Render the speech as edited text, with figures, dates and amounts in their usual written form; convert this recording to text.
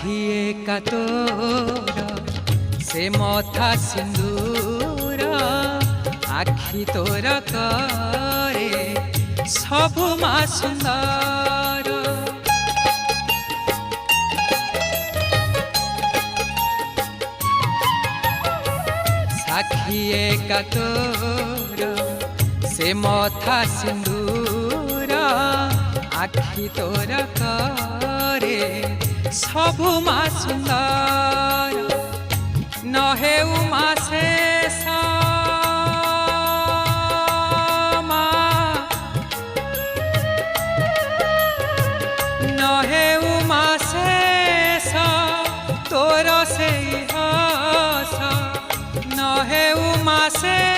आखिए का तोर से मथा सिंदूर आखि तोर करे सबु मा सुंदर साखिए का तोर से मथा सिंदूर आखि तोर करे सबु मा सुंदर नहे उमा शेष नहे उमा शेष तोर से हस नहे उमा शेष